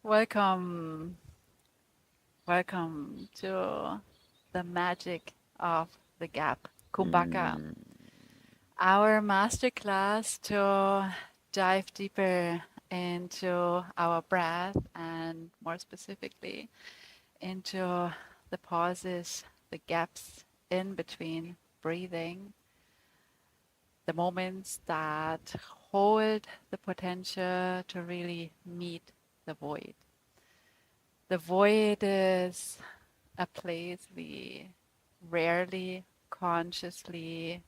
Welcome, welcome to the magic of the gap, Kumbhaka, Mm. our masterclass to dive deeper into our breath and more specifically into the pauses, the gaps in between breathing, the moments that hold the potential to really meet the void. The void is a place we rarely consciously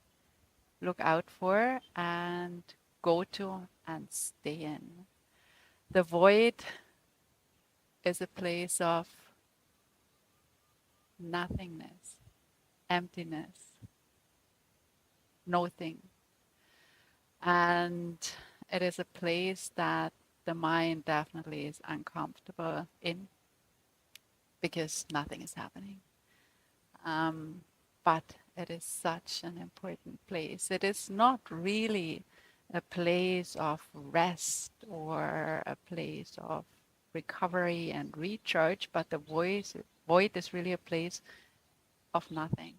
look out for and go to and stay in. The void is a place of nothingness, emptiness, nothing. And it is a place that the mind definitely is uncomfortable in because nothing is happening. Um, but it is such an important place. It is not really a place of rest or a place of recovery and recharge, but the void is really a place of nothing.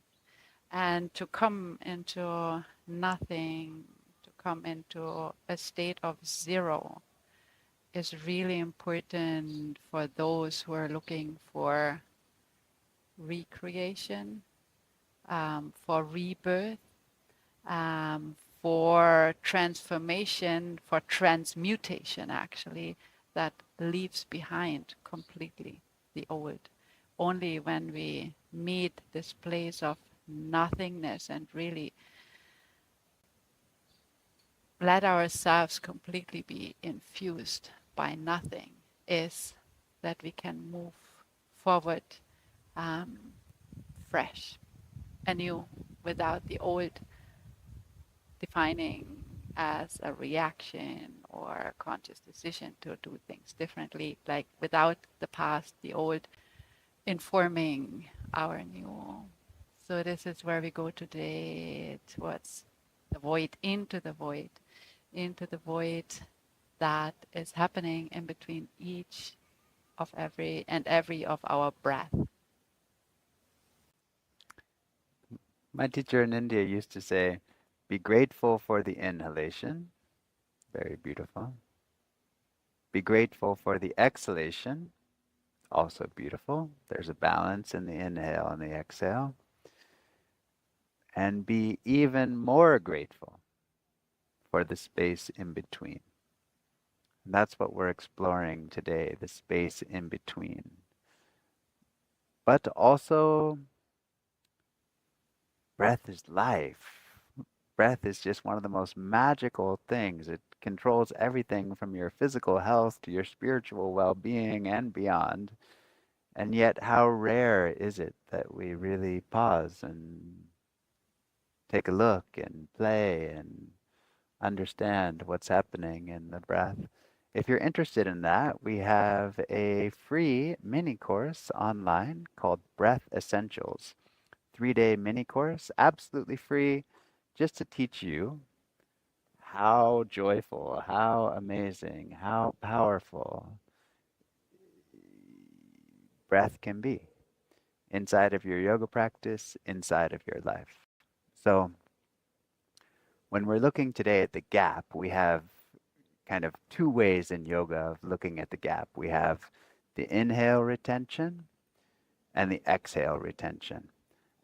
And to come into nothing, to come into a state of zero, is really important for those who are looking for recreation, for rebirth, um, for transformation, for transmutation, actually, that leaves behind completely the old. Only when we meet this place of nothingness and really let ourselves completely be infused by nothing is that we can move forward um, fresh, anew, without the old defining as a reaction or a conscious decision to do things differently, like without the past, the old, informing our new. So this is where we go today, towards the void, into the void that is happening in between each of every of our breath. My teacher in India used to say, be grateful for the inhalation. Very beautiful. Be grateful for the exhalation. Also beautiful. There's a balance in the inhale and the exhale. And be even more grateful for the space in between. And that's what we're exploring today, the space in between. But also, breath is life. Breath is just one of the most magical things. It controls everything from your physical health to your spiritual well being and beyond. And yet, how rare is it that we really pause and take a look and play and understand what's happening in the breath? If you're interested in that, we have a free mini course online called Breath Essentials. 3-day mini course, absolutely free, just to teach you how joyful, how amazing, how powerful breath can be inside of your yoga practice, inside of your life. So, when we're looking today at the gap, we have kind of two ways in yoga of looking at the gap. We have the inhale retention and the exhale retention.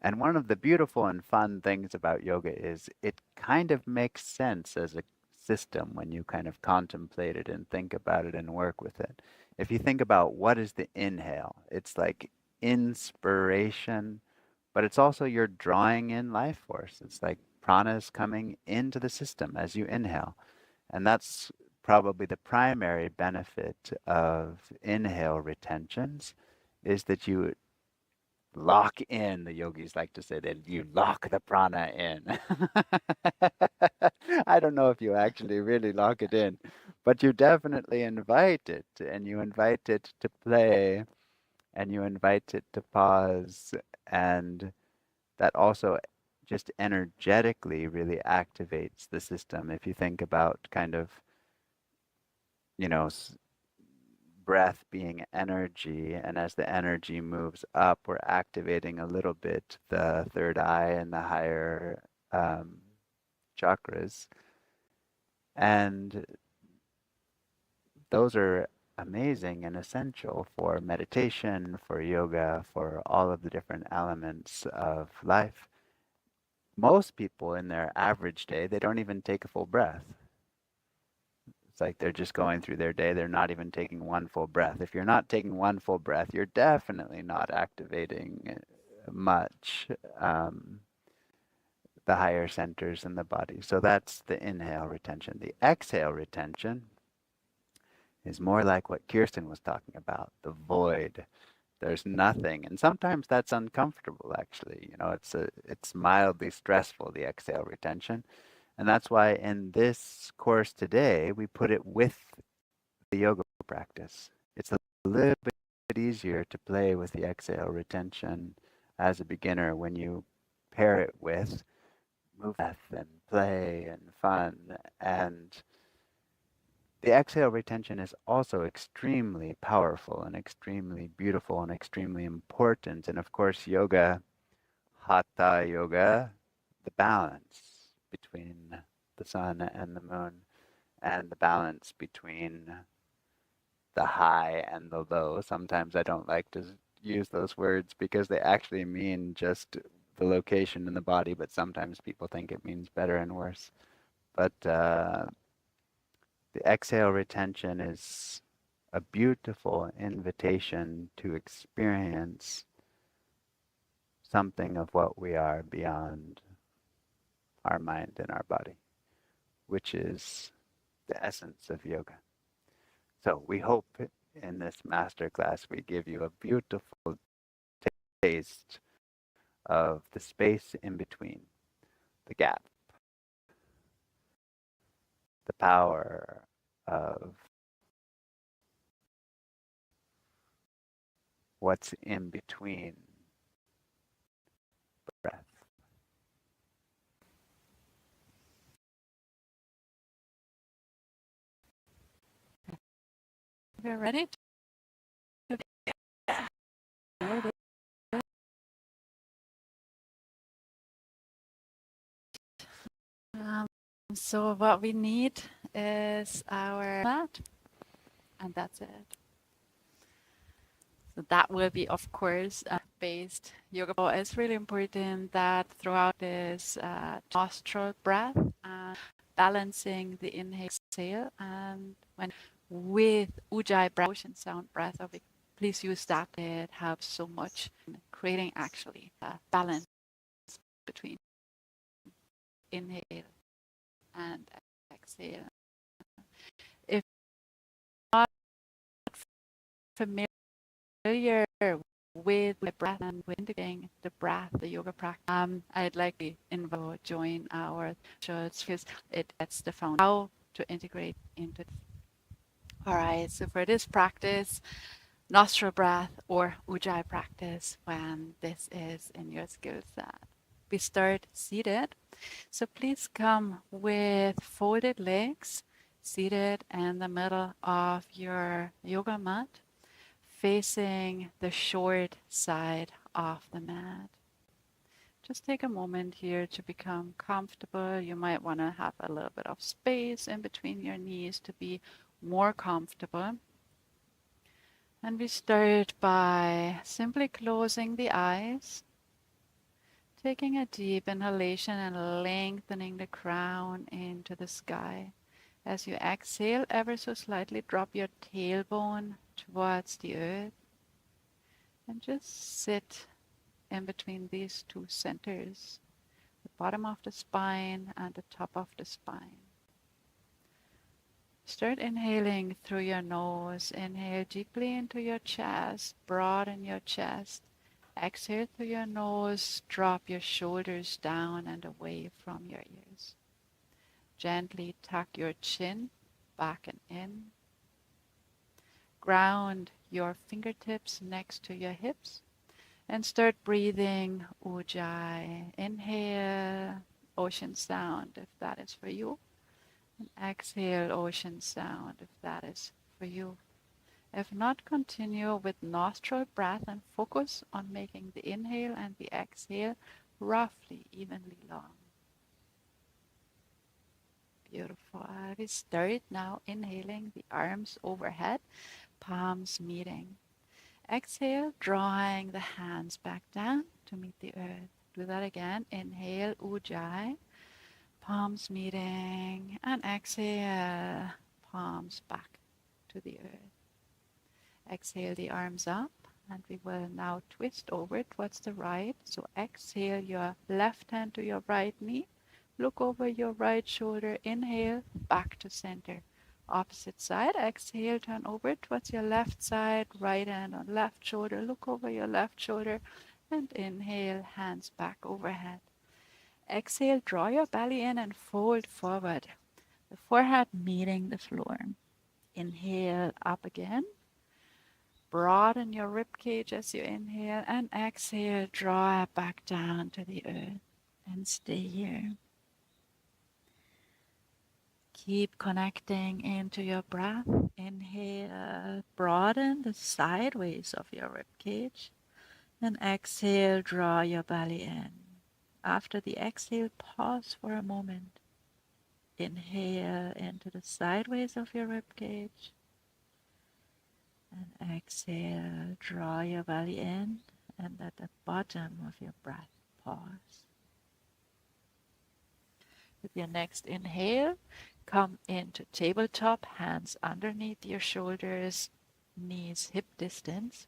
And one of the beautiful and fun things about yoga is it kind of makes sense as a system when you kind of contemplate it and think about it and work with it. If you think about what is the inhale, it's like inspiration, but it's also you're drawing in life force. It's like prana is coming into the system as you inhale. And that's probably the primary benefit of inhale retentions is that you lock in, the yogis like to say that you lock the prana in. I don't know if you actually really lock it in, but you definitely invite it, and you invite it to play, and you invite it to pause, and that also just energetically really activates the system. If you think about kind of, you know, breath being energy, and as the energy moves up, we're activating a little bit the third eye and the higher chakras. And those are amazing and essential for meditation, for yoga, for all of the different elements of life. Most people in their average day, they don't even take a full breath. It's like they're just going through their day. They're not even taking one full breath. If you're not taking one full breath, you're definitely not activating much the higher centers in the body. So that's the inhale retention. The exhale retention is more like what Kirsten was talking about, the void. There's nothing. And sometimes that's uncomfortable, actually. It's mildly stressful, the exhale retention. And that's why in this course today, we put it with the yoga practice. It's a little bit easier to play with the exhale retention as a beginner when you pair it with movement and play and fun. And the exhale retention is also extremely powerful and extremely beautiful and extremely important. And of course, yoga, hatha yoga, the balance between the sun and the moon, and the balance between the high and the low. Sometimes I don't like to use those words because they actually mean just the location in the body, but sometimes people think it means better and worse. But the exhale retention is a beautiful invitation to experience something of what we are beyond our mind and our body, which is the essence of yoga. So we hope in this masterclass we give you a beautiful taste of the space in between, the gap, the power of what's in between breath. We're ready to so what we need is our mat, and that's it. So that will be, of course, based yoga. It's really important that throughout this nostril breath and balancing the inhale, exhale, and when with ujjayi breath, ocean sound breath, please use that. It helps so much in creating actually a balance between inhale and exhale. If not familiar with the breath and with integrating the breath, the yoga practice, I'd like to invite you to join our church because it's the foundation how to integrate into. All right, so for this practice, nostril breath or ujjayi practice, when this is in your skill set, we start seated. So please come with folded legs, seated in the middle of your yoga mat, facing the short side of the mat. Just take a moment here to become comfortable. You might want to have a little bit of space in between your knees to be more comfortable. And we start by simply closing the eyes, taking a deep inhalation and lengthening the crown into the sky. As you exhale, ever so slightly drop your tailbone towards the earth and just sit in between these two centers, the bottom of the spine and the top of the spine. Start inhaling through your nose. Inhale deeply into your chest, broaden your chest. Exhale through your nose, drop your shoulders down and away from your ears. Gently tuck your chin back and in. Ground your fingertips next to your hips and start breathing ujjayi. Inhale, ocean sound if that is for you. And exhale, ocean sound if that is for you. If not, continue with nostril breath and focus on making the inhale and the exhale roughly evenly long. Beautiful. We start now inhaling, the arms overhead, palms meeting. Exhale, drawing the hands back down to meet the earth. Do that again. Inhale, ujjayi, palms meeting, and exhale, palms back to the earth. Exhale the arms up, and we will now twist over towards the right. So exhale your left hand to your right knee. Look over your right shoulder. Inhale, back to center. Opposite side. Exhale, turn over towards your left side. Right hand on left shoulder. Look over your left shoulder. And inhale, hands back overhead. Exhale, draw your belly in and fold forward. The forehead meeting the floor. Inhale, up again. Broaden your rib cage as you inhale, and exhale, draw it back down to the earth and stay here. Keep connecting into your breath. Inhale, broaden the sideways of your rib cage, and exhale, draw your belly in. After the exhale, pause for a moment. Inhale into the sideways of your rib cage. And exhale, draw your belly in, and at the bottom of your breath, pause. With your next inhale, come into tabletop, hands underneath your shoulders, knees hip distance.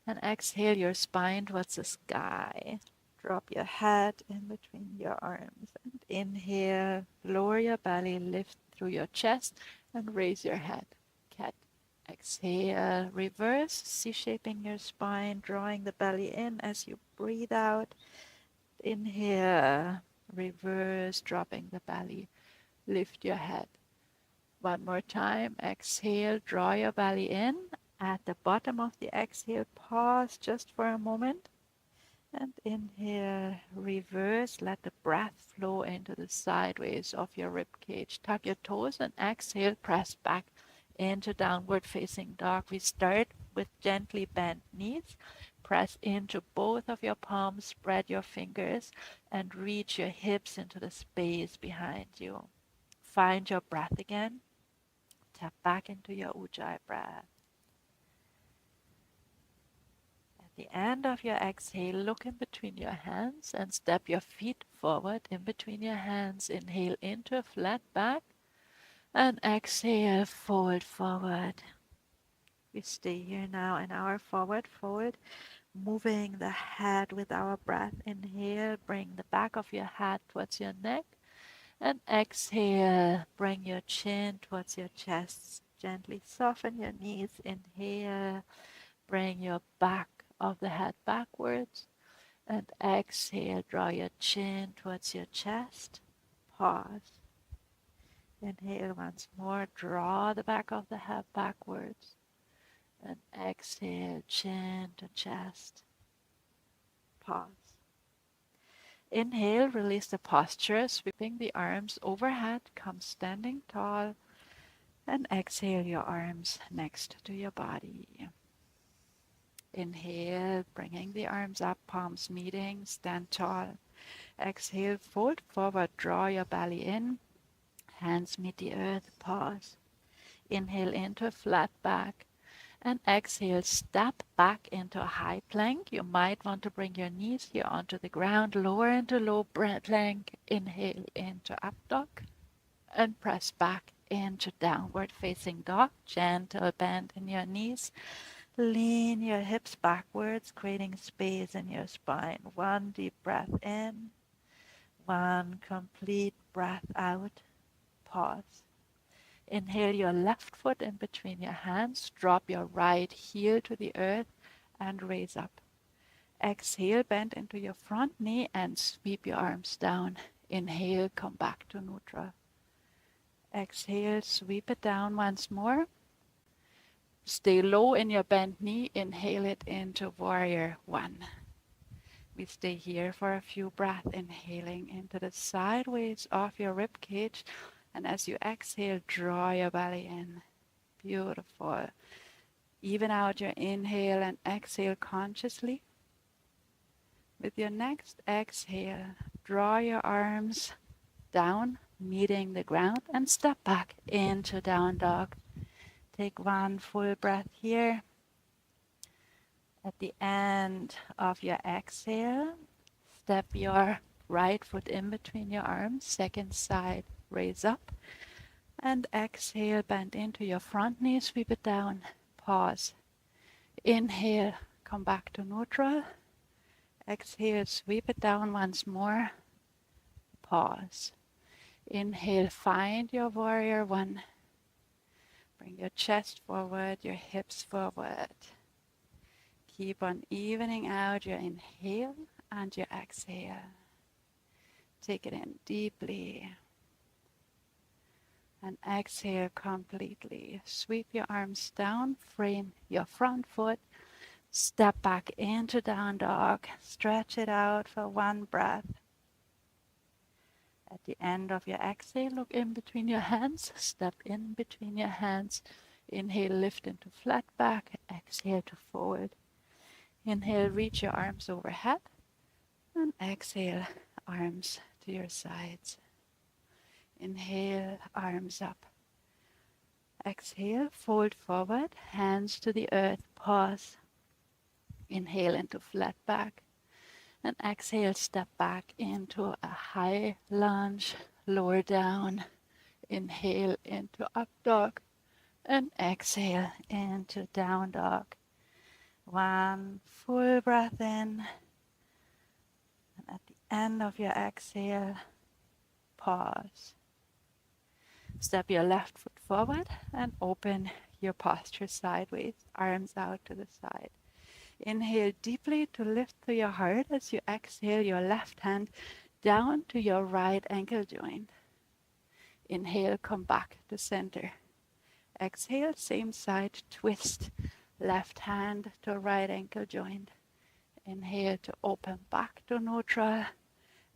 And exhale your spine towards the sky. Drop your head in between your arms. And inhale, lower your belly, lift through your chest, and raise your head. Cat. Exhale, reverse, C-shaping your spine, drawing the belly in as you breathe out. Inhale, reverse, dropping the belly, lift your head. One more time, exhale, draw your belly in. At the bottom of the exhale, pause just for a moment. And inhale, reverse, let the breath flow into the sideways of your rib cage. Tuck your toes and exhale, press back into downward facing dog. We start with gently bent knees. Press into both of your palms, spread your fingers, and reach your hips into the space behind you. Find your breath again. Tap back into your ujjayi breath. At the end of your exhale, look in between your hands and step your feet forward in between your hands. Inhale into a flat back. And exhale, fold forward. We stay here now in our forward fold, moving the head with our breath. Inhale, bring the back of your head towards your neck. And exhale, bring your chin towards your chest. Gently soften your knees. Inhale, bring your back of the head backwards. And exhale, draw your chin towards your chest. Pause. Inhale once more, draw the back of the head backwards. And exhale, chin to chest. Pause. Inhale, release the posture, sweeping the arms overhead, come standing tall. And exhale your arms next to your body. Inhale, bringing the arms up, palms meeting, stand tall. Exhale, fold forward, draw your belly in. Hands meet the earth, pause. Inhale into a flat back. And exhale, step back into a high plank. You might want to bring your knees here onto the ground, lower into low plank. Inhale into up dog. And press back into downward facing dog. Gentle bend in your knees. Lean your hips backwards, creating space in your spine. One deep breath in. One complete breath out. Pause. Inhale your left foot in between your hands. Drop your right heel to the earth and raise up. Exhale, bend into your front knee and sweep your arms down. Inhale, come back to neutral. Exhale, sweep it down once more. Stay low in your bent knee. Inhale it into warrior one. We stay here for a few breaths, inhaling into the sideways of your rib cage. And as you exhale, draw your belly in. Beautiful. Even out your inhale and exhale consciously. With your next exhale, draw your arms down, meeting the ground, and step back into down dog. Take one full breath here. At the end of your exhale, step your right foot in between your arms, second side, raise up, and exhale, bend into your front knee, sweep it down, pause. Inhale, come back to neutral. Exhale, sweep it down once more, pause. Inhale, find your warrior one. Bring your chest forward, your hips forward. Keep on evening out your inhale and your exhale. Take it in deeply. And exhale completely. Sweep your arms down, frame your front foot. Step back into down dog. Stretch it out for one breath. At the end of your exhale, look in between your hands. Step in between your hands. Inhale, lift into flat back. Exhale to fold. Inhale, reach your arms overhead. And exhale, arms to your sides. Inhale, arms up. Exhale, fold forward, hands to the earth, pause. Inhale into flat back. And exhale, step back into a high lunge, lower down. Inhale into up dog. And exhale into down dog. One full breath in. And at the end of your exhale, pause. Step your left foot forward and open your posture sideways, arms out to the side. Inhale deeply to lift to your heart as you exhale your left hand down to your right ankle joint. Inhale, come back to center. Exhale, same side, twist. Left hand to right ankle joint. Inhale to open back to neutral.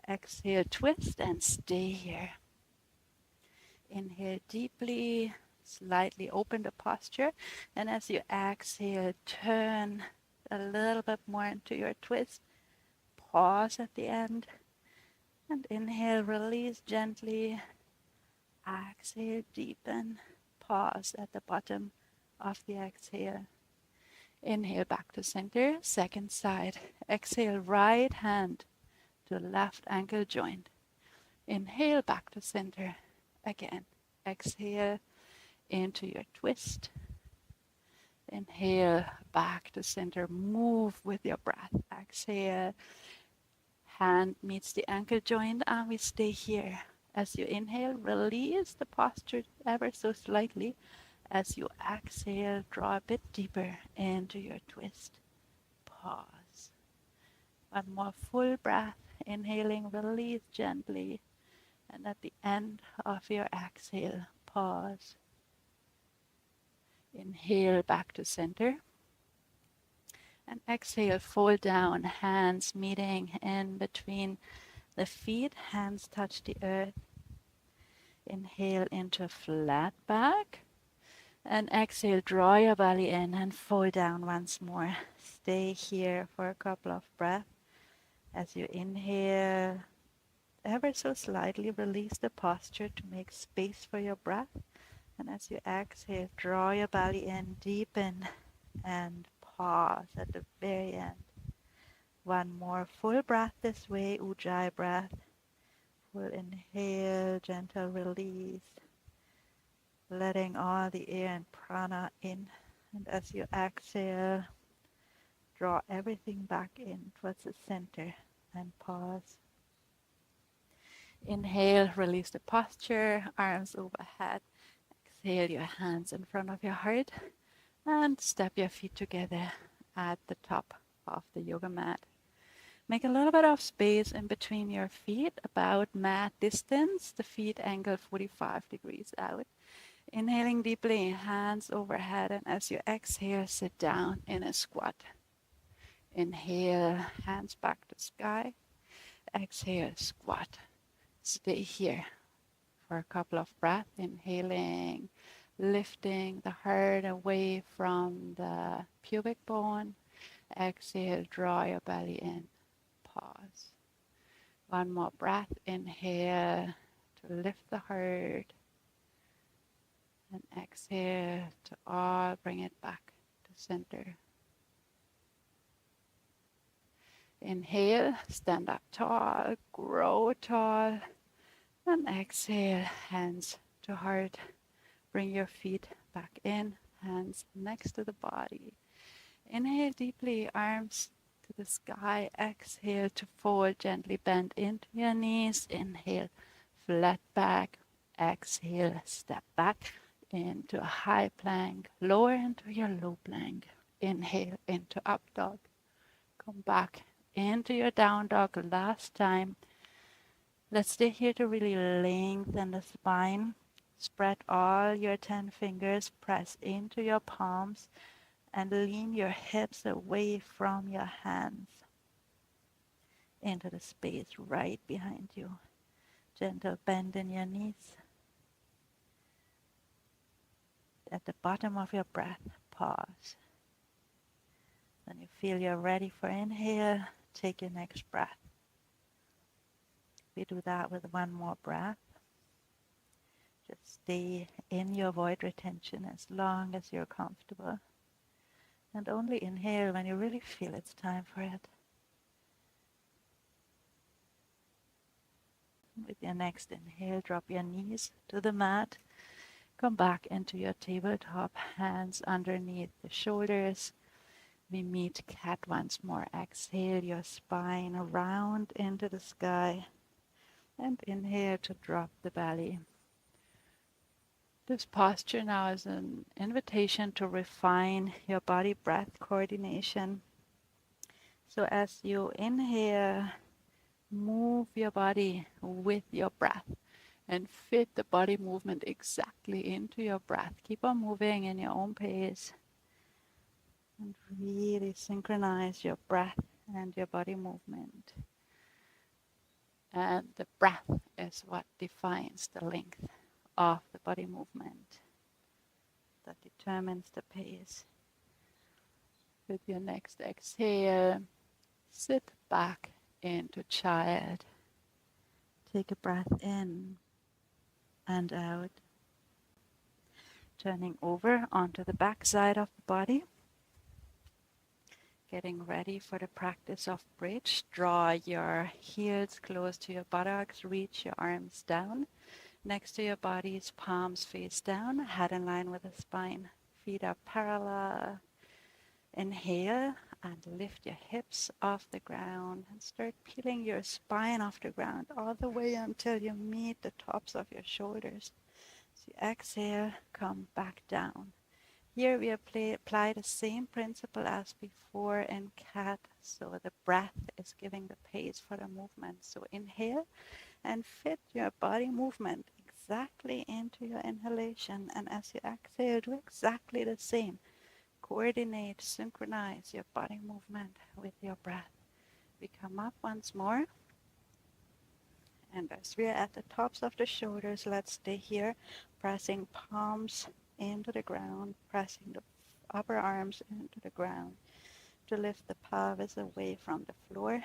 Exhale, twist and stay here. Inhale deeply, slightly open the posture. And as you exhale, turn a little bit more into your twist. Pause at the end. And inhale, release gently. Exhale, deepen. Pause at the bottom of the exhale. Inhale back to center, second side. Exhale, right hand to left ankle joint. Inhale back to center. Again, exhale into your twist. Inhale back to center. Move with your breath. Exhale. Hand meets the ankle joint and we stay here. As you inhale, release the posture ever so slightly. As you exhale, draw a bit deeper into your twist. Pause. One more full breath. Inhaling, release gently. And at the end of your exhale, pause. Inhale back to center. And exhale, fold down, hands meeting in between the feet. Hands touch the earth. Inhale into flat back. And exhale, draw your belly in and fold down once more. Stay here for a couple of breaths. As you inhale, ever so slightly release the posture to make space for your breath. And as you exhale, draw your belly in, deepen, and pause at the very end. One more full breath this way, Ujjayi breath. Full inhale, gentle release. Letting all the air and prana in. And as you exhale, draw everything back in towards the center and pause. Inhale, release the posture, arms overhead. Exhale, your hands in front of your heart. And step your feet together at the top of the yoga mat. Make a little bit of space in between your feet, about mat distance. The feet angle 45 degrees out. Inhaling deeply, hands overhead, and as you exhale, sit down in a squat. Inhale, hands back to sky. Exhale, squat. Stay here for a couple of breaths. Inhaling, lifting the heart away from the pubic bone. Exhale, draw your belly in. Pause. One more breath. Inhale to lift the heart. And exhale to all bring it back to center. Inhale, stand up tall, grow tall. And exhale, hands to heart. Bring your feet back in, hands next to the body. Inhale deeply, arms to the sky. Exhale to fold, gently bend into your knees. Inhale, flat back. Exhale, step back into a high plank. Lower into your low plank. Inhale into up dog. Come back into your down dog last time. Let's stay here to really lengthen the spine. Spread all your 10 fingers, press into your palms, and lean your hips away from your hands into the space right behind you. Gentle bend in your knees. At the bottom of your breath, pause. When you feel you're ready for inhale, take your next breath. We do that with one more breath. Just stay in your void retention as long as you're comfortable. And only inhale when you really feel it's time for it. With your next inhale, drop your knees to the mat. Come back into your tabletop, hands underneath the shoulders. We meet cat once more. Exhale your spine around into the sky. And inhale to drop the belly. This posture now is an invitation to refine your body-breath coordination. So as you inhale, move your body with your breath and fit the body movement exactly into your breath. Keep on moving in your own pace and really synchronize your breath and your body movement. And the breath is what defines the length of the body movement that determines the pace. With your next exhale, sit back into child. Take a breath in and out. Turning over onto the back side of the body. Getting ready for the practice of bridge. Draw your heels close to your buttocks. Reach your arms down. Next to your body's palms face down. Head in line with the spine. Feet are parallel. Inhale and lift your hips off the ground and start peeling your spine off the ground all the way until you meet the tops of your shoulders. So you exhale, come back down. Here we apply the same principle as before in cat. So the breath is giving the pace for the movement. So inhale and fit your body movement exactly into your inhalation. And as you exhale, do exactly the same. Coordinate, synchronize your body movement with your breath. We come up once more. And as we are at the tops of the shoulders, let's stay here, pressing palms into the ground, pressing the upper arms into the ground to lift the pelvis away from the floor.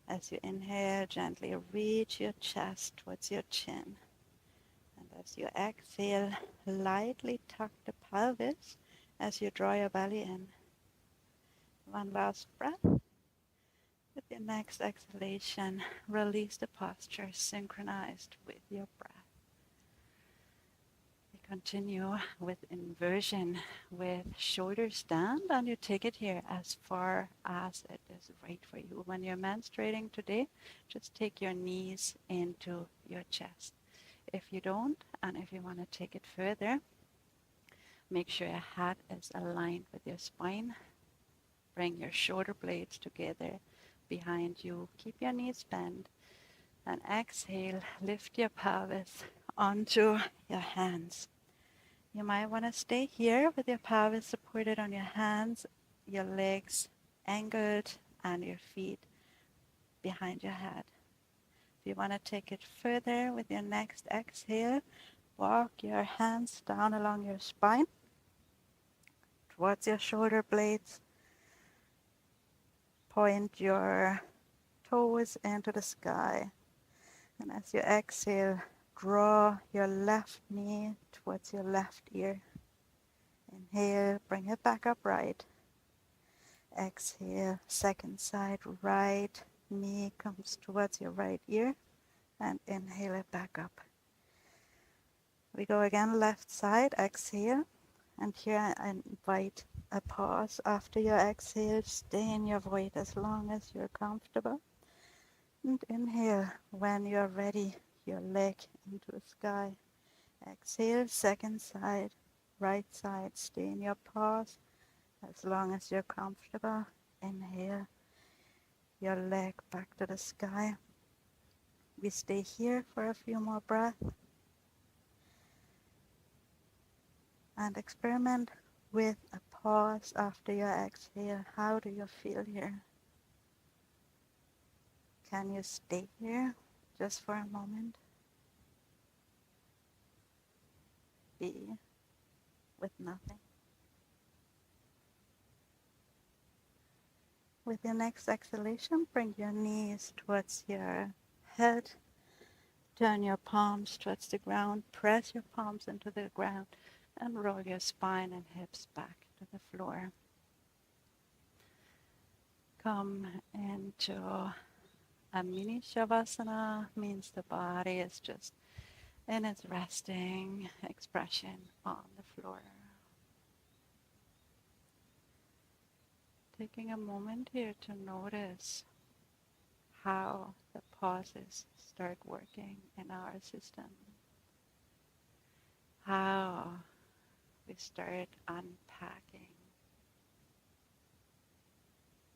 As you inhale, gently reach your chest towards your chin. And as you exhale, lightly tuck the pelvis as you draw your belly in. One last breath. With your next exhalation, release the posture synchronized with your breath. We continue with inversion with shoulders down, and you take it here as far as it is right for you. When you're menstruating today, just take your knees into your chest. If you don't, and if you want to take it further, make sure your head is aligned with your spine. Bring your shoulder blades together behind you. Keep your knees bent. And exhale, lift your pelvis onto your hands. You might want to stay here with your pelvis supported on your hands, your legs angled, and your feet behind your head. If you want to take it further with your next exhale, Walk your hands down along your spine towards your shoulder blades. Point your toes into the sky. And as you exhale, draw your left knee towards your left ear. Inhale, bring it back upright. Exhale, second side, right knee comes towards your right ear. And inhale it back up. We go again, left side, exhale. And here I invite a pause after your exhale. Stay in your void as long as you're comfortable. And inhale, when you're ready, your leg into the sky. Exhale, second side, right side. Stay in your pause as long as you're comfortable. Inhale, your leg back to the sky. We stay here for a few more breaths. And experiment with a pause after your exhale. How do you feel here? Can you stay here just for a moment? Be with nothing. With your next exhalation, bring your knees towards your head. Turn your palms towards the ground. Press your palms into the ground and roll your spine and hips back to the floor. Come into a mini Shavasana, means the body is just in its resting expression on the floor. Taking a moment here to notice how the pauses start working in our system. How we start unpacking,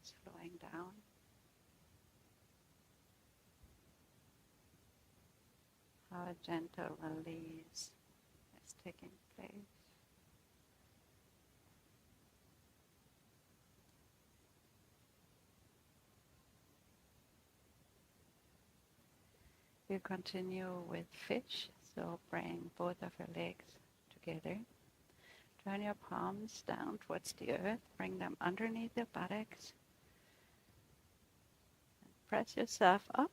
slowing down. How a gentle release is taking place. You continue with fish, so bring both of your legs together. Turn your palms down towards the earth, bring them underneath your buttocks. Press yourself up,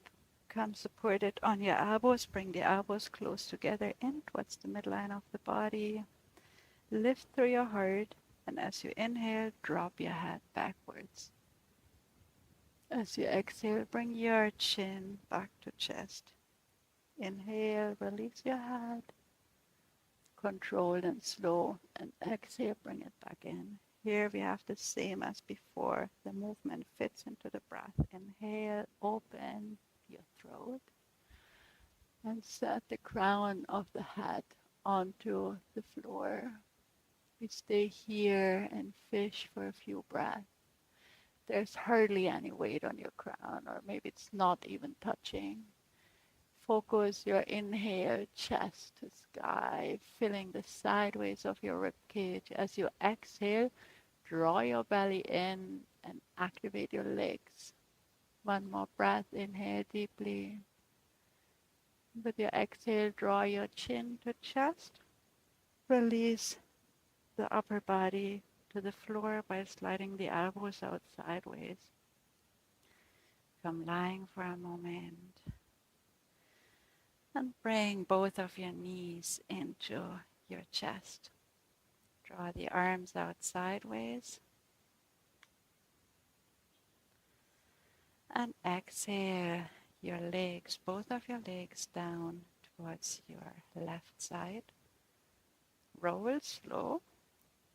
come supported on your elbows, bring the elbows close together in towards the midline of the body. Lift through your heart, and as you inhale, drop your head backwards. As you exhale, bring your chin back to chest. Inhale, release your head. Controlled and slow, and exhale, bring it back in. Here we have the same as before. The movement fits into the breath. Inhale, open your throat, and set the crown of the head onto the floor. We stay here and fish for a few breaths. There's hardly any weight on your crown, or maybe it's not even touching. Focus your inhale, chest to sky, filling the sideways of your rib cage. As you exhale, draw your belly in and activate your legs. One more breath, inhale deeply. With your exhale, draw your chin to chest. Release the upper body to the floor by sliding the elbows out sideways. Come lying for a moment. And bring both of your knees into your chest. Draw the arms out sideways. And exhale your legs, both of your legs down towards your left side. Roll slow.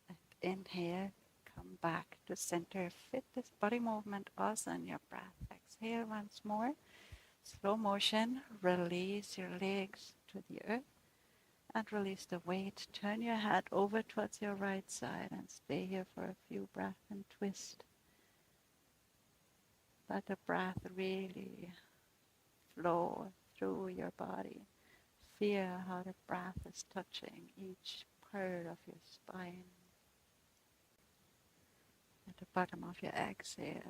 And inhale, come back to center. Fit this body movement also in your breath. Exhale once more. Slow motion, release your legs to the earth and release the weight. Turn your head over towards your right side and stay here for a few breaths and twist. Let the breath really flow through your body. Feel how the breath is touching each part of your spine. At the bottom of your exhale,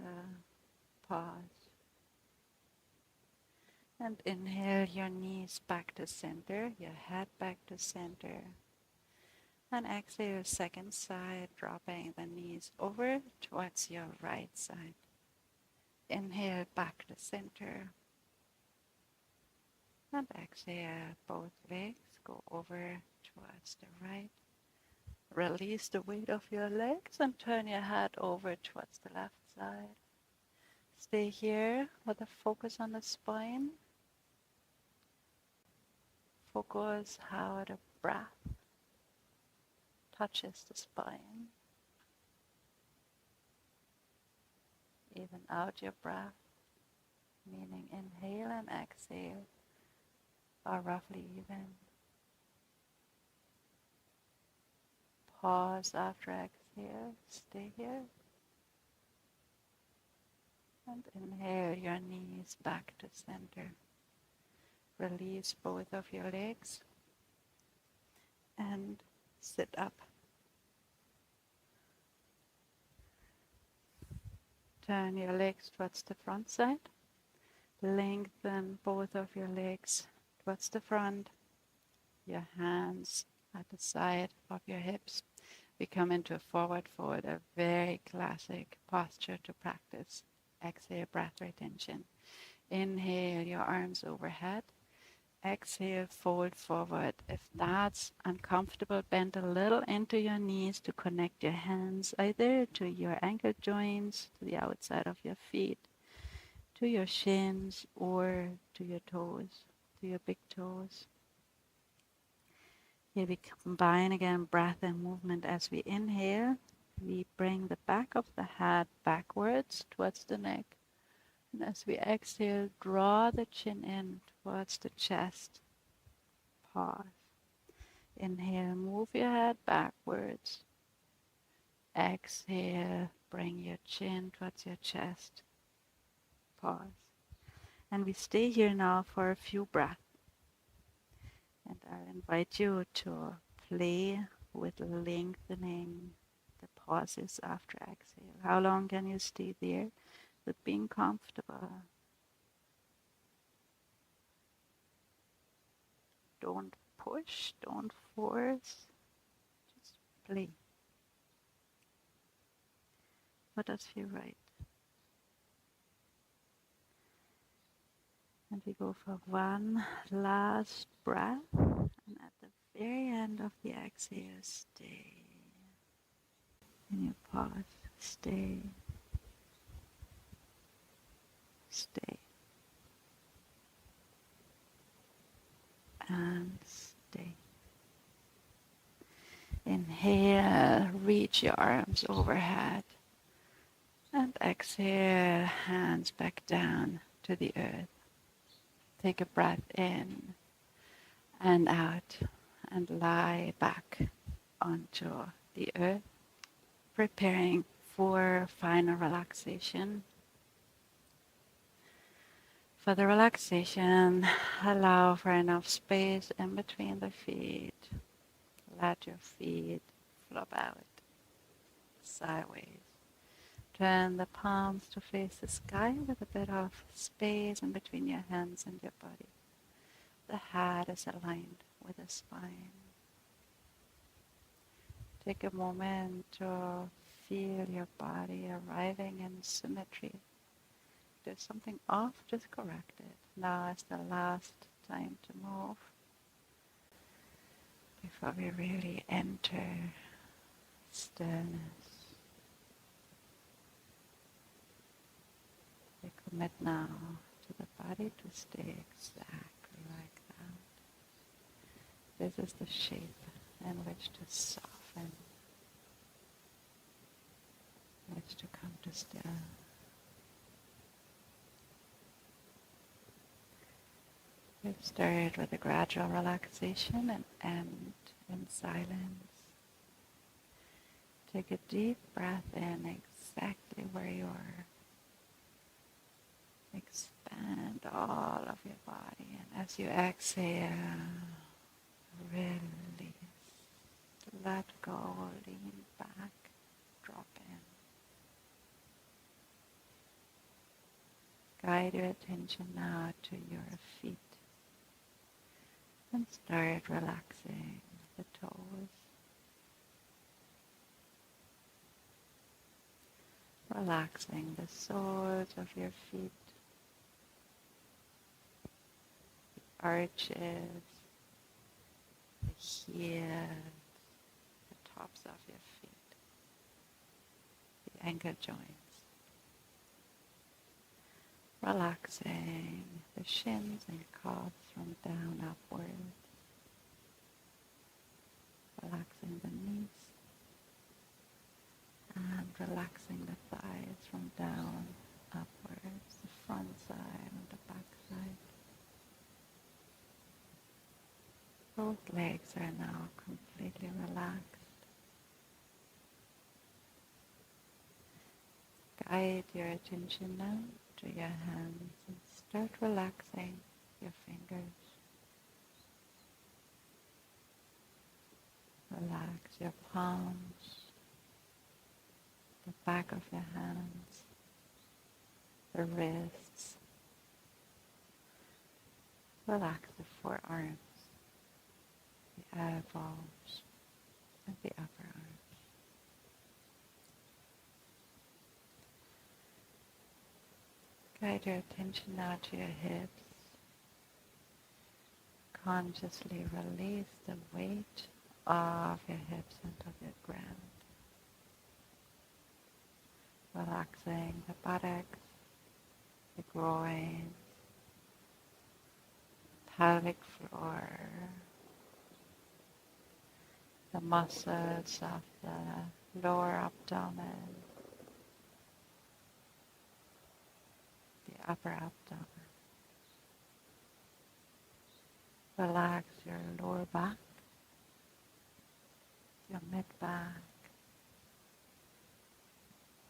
pause. And inhale your knees back to center, your head back to center. And exhale, second side, dropping the knees over towards your right side. Inhale back to center. And exhale, both legs go over towards the right. Release the weight of your legs and turn your head over towards the left side. Stay here with a focus on the spine. Focus how the breath touches the spine. Even out your breath, meaning inhale and exhale are roughly even. Pause after exhale, stay here. And inhale your knees back to center. Release both of your legs and sit up. Turn your legs towards the front side. Lengthen both of your legs towards the front. Your hands at the side of your hips. We come into a forward fold, a very classic posture to practice. Exhale, breath retention. Inhale, your arms overhead. Exhale, fold forward. If that's uncomfortable, bend a little into your knees to connect your hands either to your ankle joints, to the outside of your feet, to your shins, or to your toes, to your big toes. Here we combine again breath and movement. As we inhale, we bring the back of the head backwards towards the neck. And as we exhale, draw the chin in towards the chest. Pause. Inhale, move your head backwards. Exhale, bring your chin towards your chest. Pause. And we stay here now for a few breaths. And I invite you to play with lengthening the pauses after exhale. How long can you stay there with being comfortable? Don't push, don't force, just play. What does feel right? And we go for one last breath. And at the very end of the exhale, stay. In your pause, stay. Stay. And stay. Inhale, reach your arms overhead. And exhale, hands back down to the earth. Take a breath in and out and lie back onto the earth, preparing for final relaxation. For the relaxation, allow for enough space in between the feet. Let your feet flop out sideways. Turn the palms to face the sky with a bit of space in between your hands and your body. The head is aligned with the spine. Take a moment to feel your body arriving in symmetry. If there's something off, just correct it. Now is the last time to move before we really enter stillness. We commit now to the body to stay exactly like that. This is the shape in which to soften, in which to come to still. We'll start with a gradual relaxation and end in silence. Take a deep breath in exactly where you are. Expand all of your body, and as you exhale, release. Let go, lean back, drop in. Guide your attention now to your feet and start relaxing the toes. Relaxing the soles of your feet, the arches, the heels, the tops of your feet, the ankle joints. Relaxing the shins and calves from down upward. Relaxing the knees and relaxing the thighs from down upwards, the front side and the back side. Both legs are now completely relaxed. Guide your attention now to your hands and start relaxing your fingers. Relax your palms, the back of your hands, the wrists. Relax the forearms, the elbows, and the upper arms. Guide your attention now to your hips. Consciously release the weight of your hips into the ground. Relaxing the buttocks, the groin, pelvic floor, the muscles of the lower abdomen, the upper abdomen. Relax your lower back, your mid-back,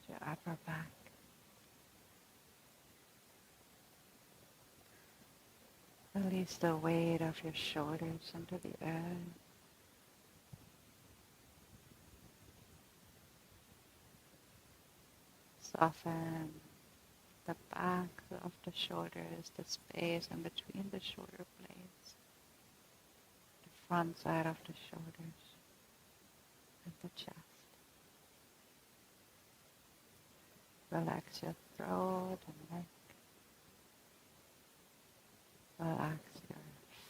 your upper back. Release the weight of your shoulders into the earth. Soften the back of the shoulders, the space in between the shoulder blades, the front side of the shoulders, and the chest. Relax your throat and neck. Relax your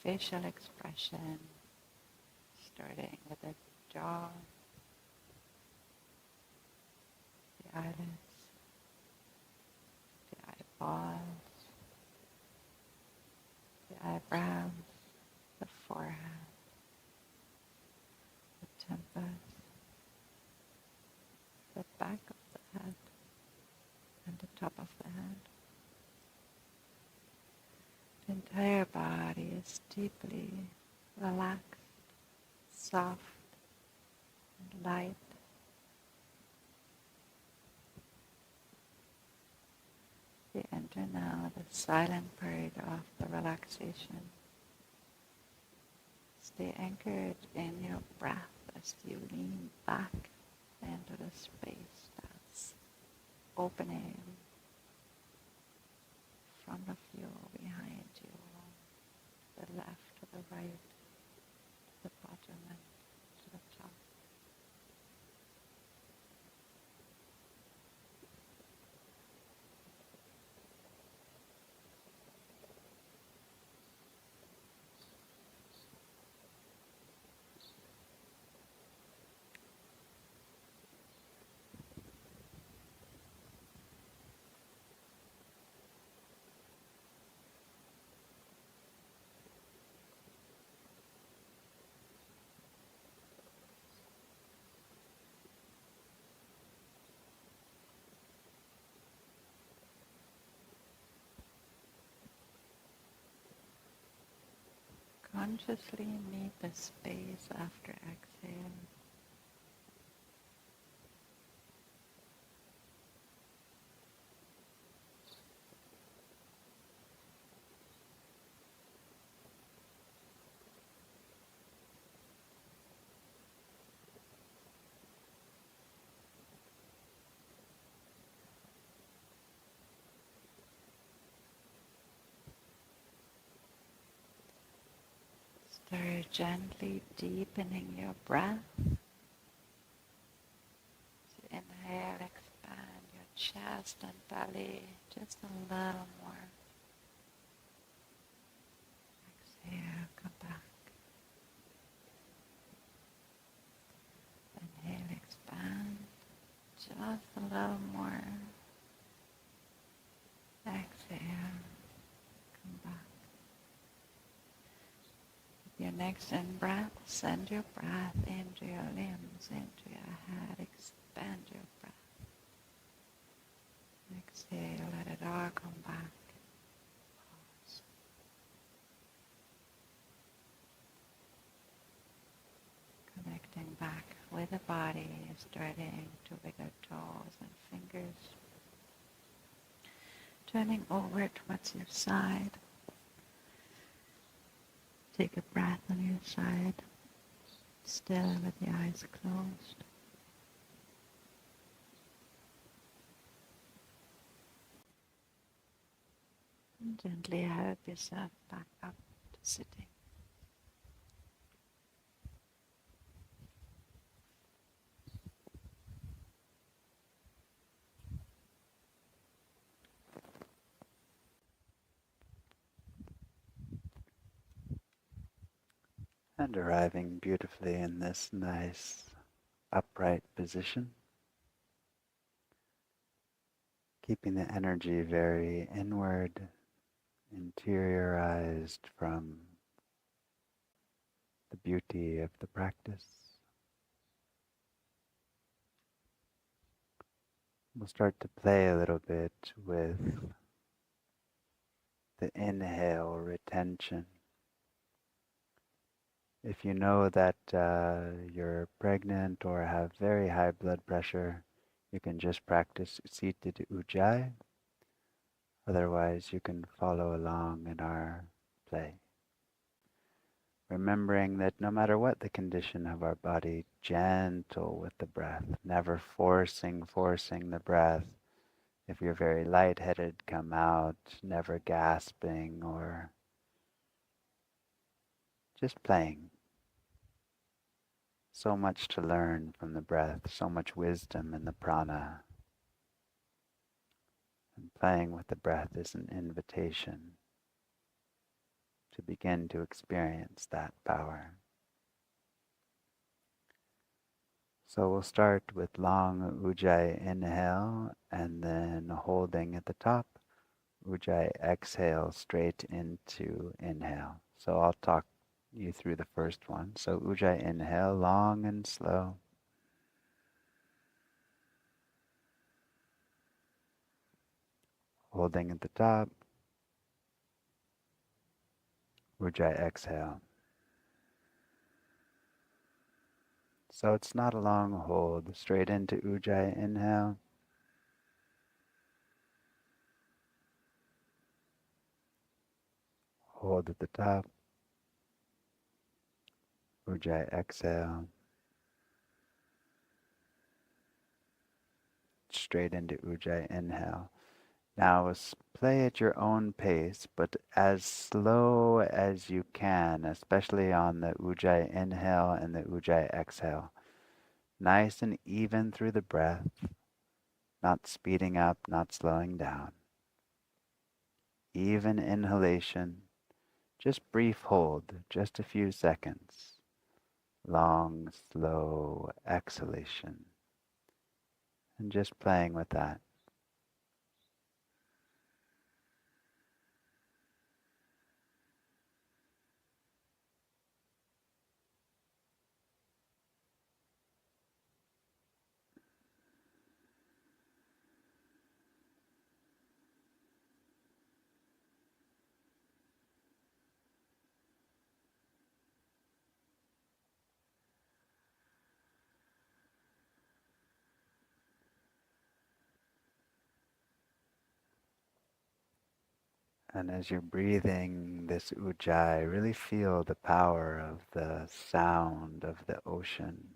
facial expression, starting with the jaw, the eyelids, the eyeballs, the eyebrows, the forehead, the temples, the back of the head, and the top of the head. The entire body is deeply relaxed, soft, and light. We enter now the silent part of the relaxation. Stay anchored in your breath as you lean back into the space that's opening in front of you, behind you, to the left, to the right, to the bottom, and to the top. Consciously meet the space after exhale. After gently deepening your breath, to inhale, expand your chest and belly just a little more. Exhale, come back. Inhale, expand just a little more. Exhale, come back. With your next in-breath, send your breath into your limbs, into your head. Expand your breath. Exhale, let it all come back. Pause. Connecting back with the body, starting to wiggle toes and fingers. Turning over towards your side. Take a breath on your side, still with the eyes closed. And gently help yourself back up to sitting. And arriving beautifully in this nice upright position, keeping the energy very inward, interiorized from the beauty of the practice. We'll start to play a little bit with the inhale retention. If you know that you're pregnant or have very high blood pressure, you can just practice seated ujjayi. Otherwise, you can follow along in our play. Remembering that no matter what the condition of our body, gentle with the breath, never forcing the breath. If you're very lightheaded, come out, never gasping or just playing. So much to learn from the breath, so much wisdom in the prana. And playing with the breath is an invitation to begin to experience that power. So we'll start with long ujjayi inhale and then holding at the top. Ujjayi exhale straight into inhale. So I'll talk you through the first one. So ujjayi inhale, long and slow. Holding at the top. Ujjayi exhale. So it's not a long hold. Straight into ujjayi inhale. Hold at the top. Ujjayi exhale. Straight into ujjayi inhale. Now play at your own pace, but as slow as you can, especially on the ujjayi inhale and the ujjayi exhale. Nice and even through the breath, not speeding up, not slowing down. Even inhalation, just brief hold, just a few seconds. Long, slow exhalation. And just playing with that. And as you're breathing this ujjayi, really feel the power of the sound of the ocean.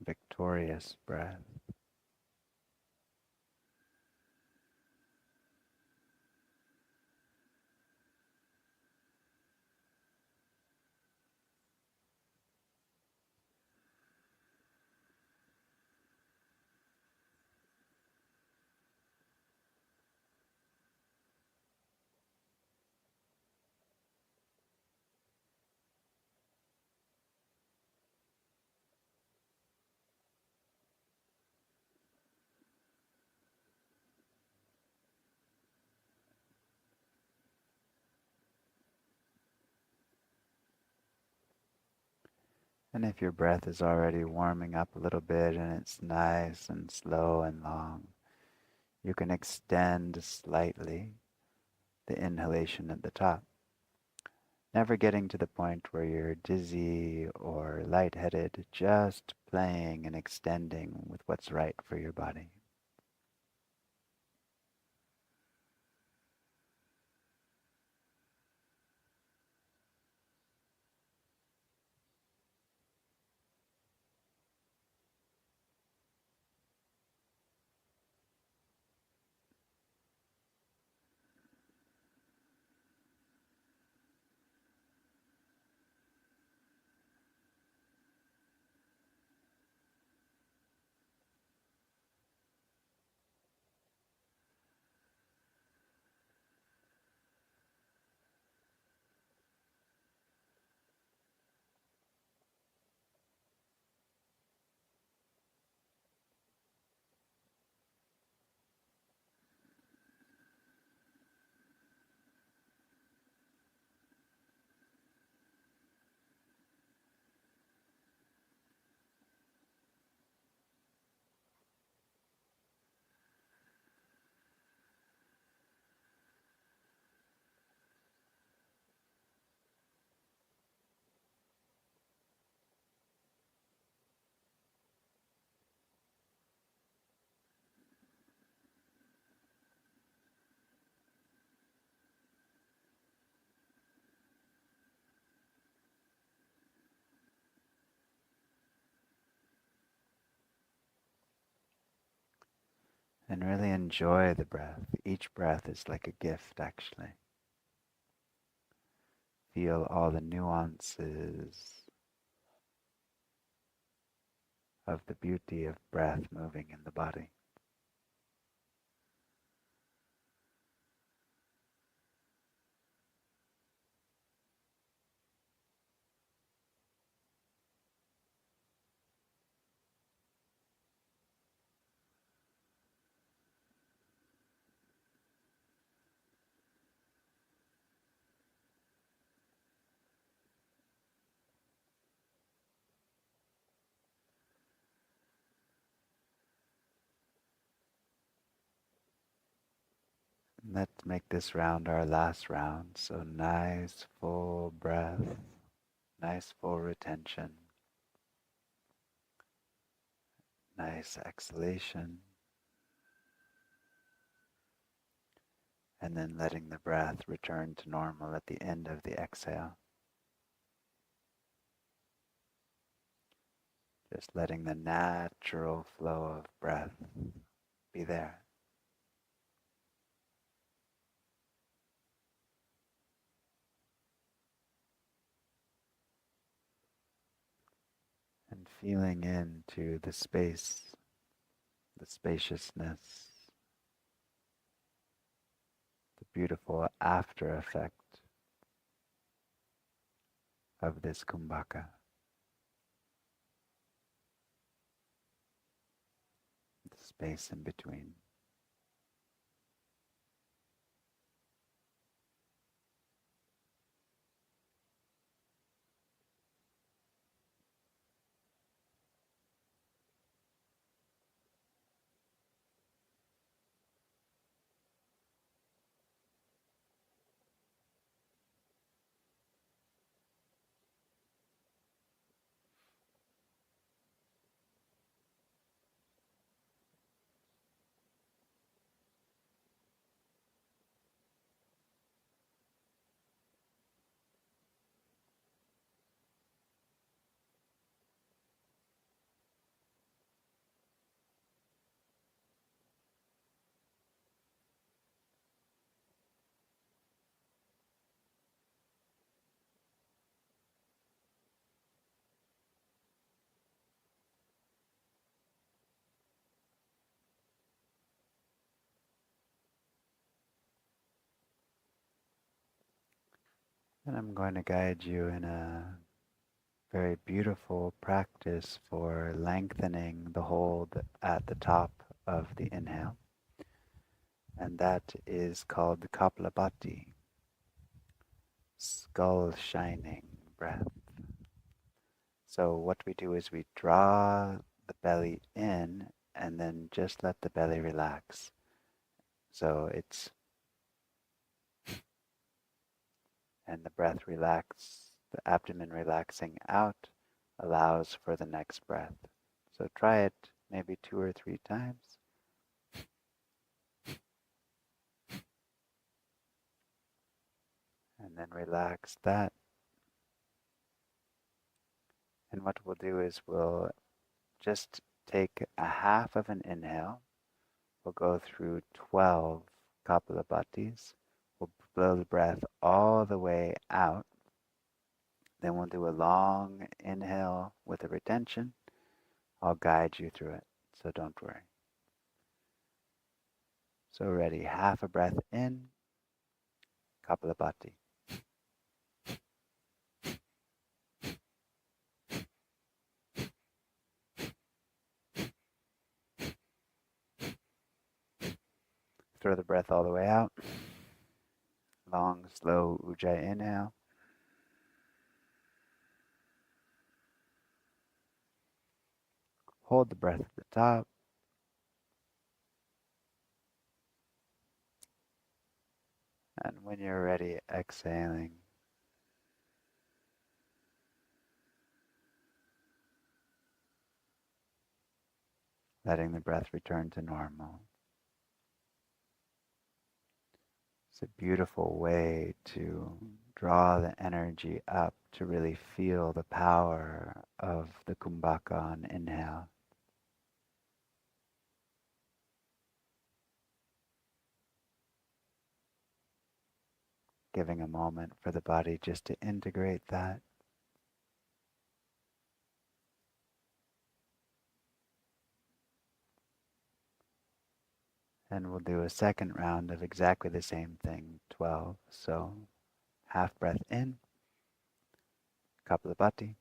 Victorious breath. And if your breath is already warming up a little bit and it's nice and slow and long, you can extend slightly the inhalation at the top, never getting to the point where you're dizzy or lightheaded, just playing and extending with what's right for your body. And really enjoy the breath. Each breath is like a gift, actually. Feel all the nuances of the beauty of breath moving in the body. Let's make this round our last round. So nice full breath, nice full retention, nice exhalation, and then letting the breath return to normal at the end of the exhale. Just letting the natural flow of breath be there. And feeling into the space, the spaciousness, the beautiful after effect of this Kumbhaka, the space in between. And I'm going to guide you in a very beautiful practice for lengthening the hold at the top of the inhale. And that is called the Kapalabhati, skull shining breath. So what we do is we draw the belly in and then just let the belly relax. So it's, and the breath the abdomen relaxing out allows for the next breath. So try it maybe 2 or 3 times. And then relax that. And what we'll do is we'll just take a half of an inhale. We'll go through 12 Kapalabatis. We'll blow the breath all the way out. Then we'll do a long inhale with a retention. I'll guide you through it, so don't worry. So ready, half a breath in, Kapalabhati. Throw the breath all the way out. Long, slow Ujjayi inhale. Hold the breath at the top. And when you're ready, exhaling. Letting the breath return to normal. It's a beautiful way to draw the energy up to really feel the power of the Kumbhaka on inhale. Giving a moment for the body just to integrate that. And we'll do a second round of exactly the same thing, 12. So half breath in, Kapalabhati.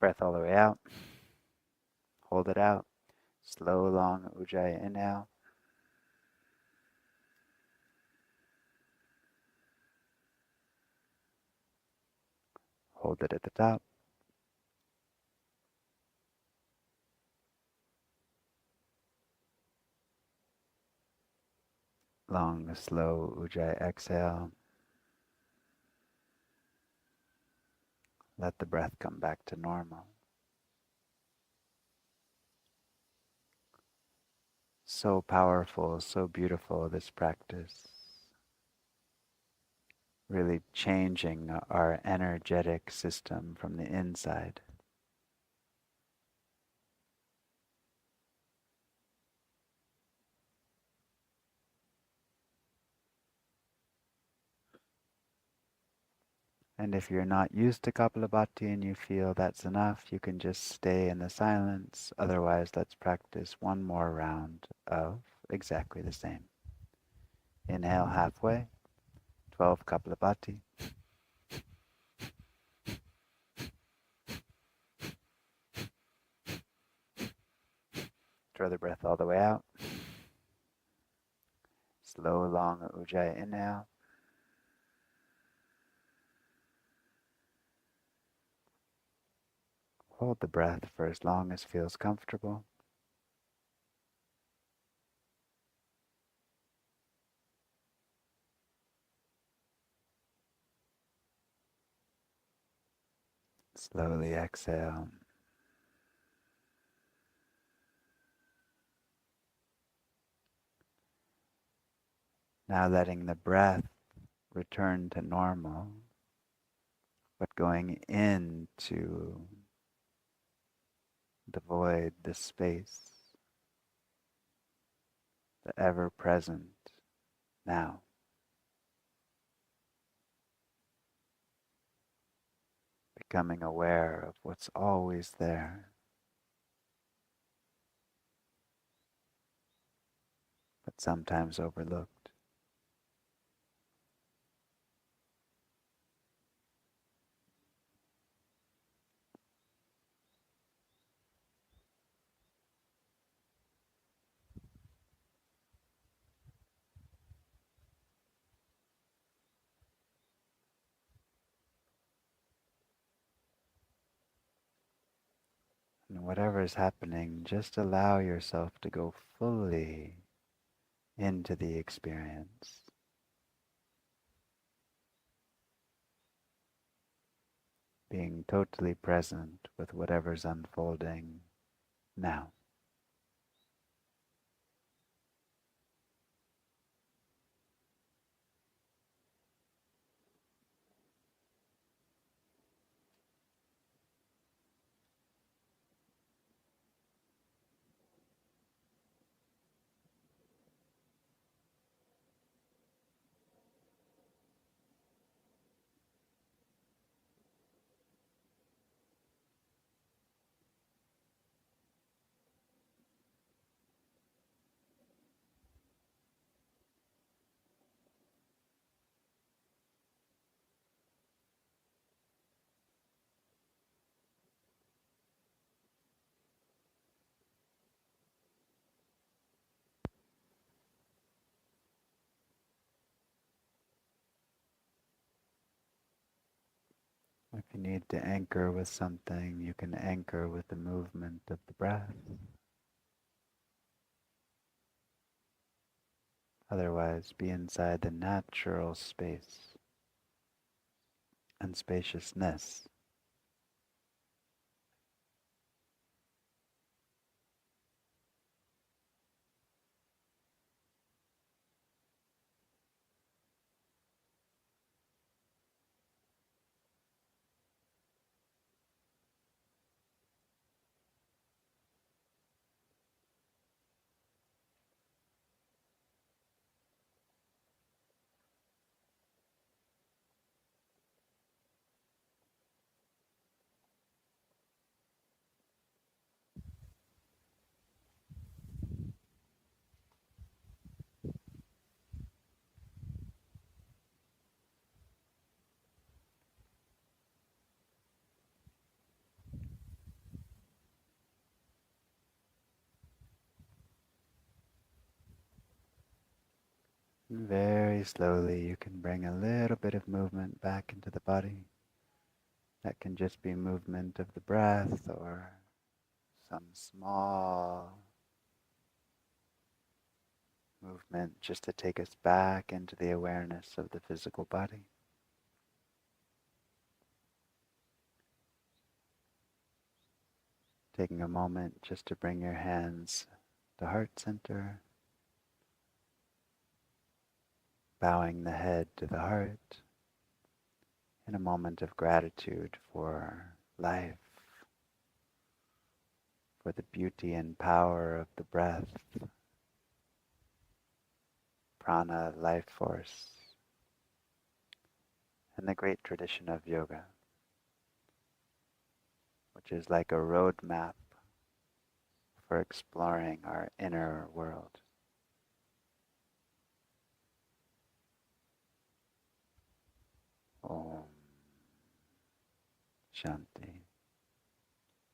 Breath all the way out. Hold it out. Slow, long Ujjayi inhale. Hold it at the top. Long, slow Ujjayi exhale. Let the breath come back to normal. So powerful, so beautiful, this practice. Really changing our energetic system from the inside. And if you're not used to Kapalabhati and you feel that's enough, you can just stay in the silence. Otherwise, let's practice one more round of exactly the same. Inhale halfway, 12 Kapalabhati. Draw the breath all the way out. Slow, long Ujjayi inhale. Hold the breath for as long as feels comfortable. Slowly exhale. Now letting the breath return to normal, but going into the void, the space, the ever-present now. Becoming aware of what's always there, but sometimes overlooked. And whatever is happening, just allow yourself to go fully into the experience, being totally present with whatever's unfolding now. If you need to anchor with something, you can anchor with the movement of the breath. Otherwise, be inside the natural space and spaciousness. And very slowly, you can bring a little bit of movement back into the body. That can just be movement of the breath or some small movement just to take us back into the awareness of the physical body. Taking a moment just to bring your hands to heart center, bowing the head to the heart in a moment of gratitude for life, for the beauty and power of the breath, prana, life force, and the great tradition of yoga, which is like a roadmap for exploring our inner world. Om Shanti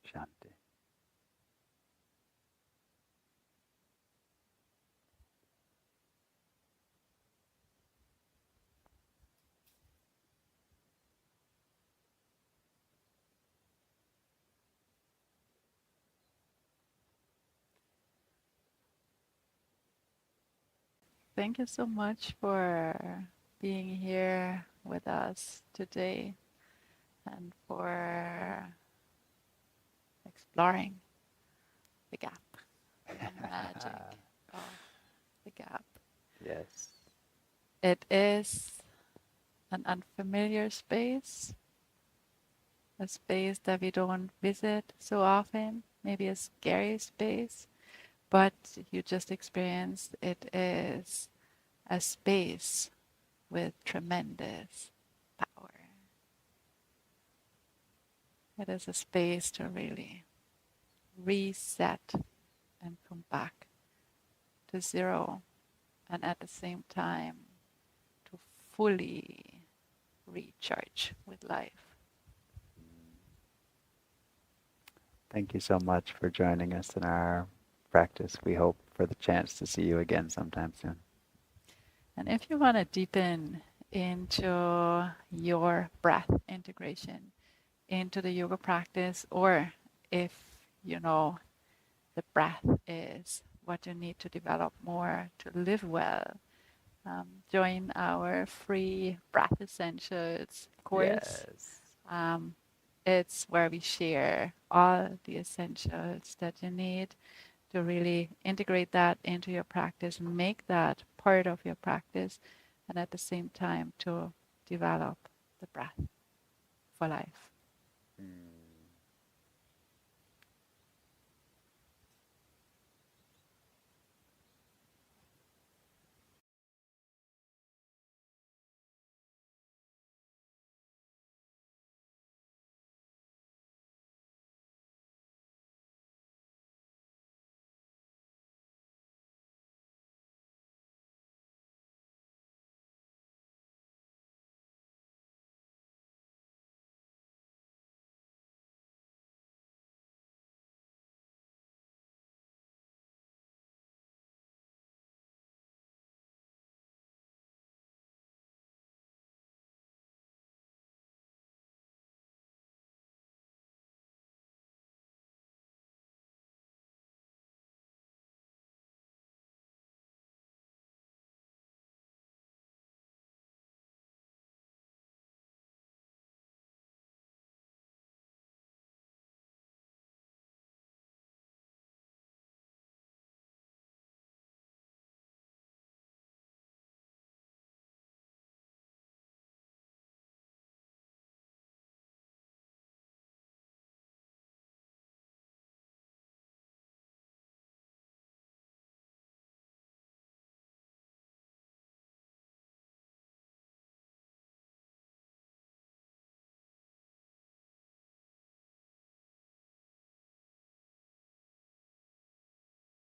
Shanti. Thank you so much for being here with us today and for exploring the gap, the magic of the gap. Yes. It is an unfamiliar space, a space that we don't visit so often, maybe a scary space, but you just experienced it is a space with tremendous power. It is a space to really reset and come back to zero, and at the same time to fully recharge with life. Thank you so much for joining us in our practice. We hope for the chance to see you again sometime soon. And if you want to deepen into your breath integration into the yoga practice, or if you know the breath is what you need to develop more to live well, join our free Breath Essentials course. Yes. It's where we share all the essentials that you need to really integrate that into your practice, make that part of your practice, and at the same time to develop the breath for life.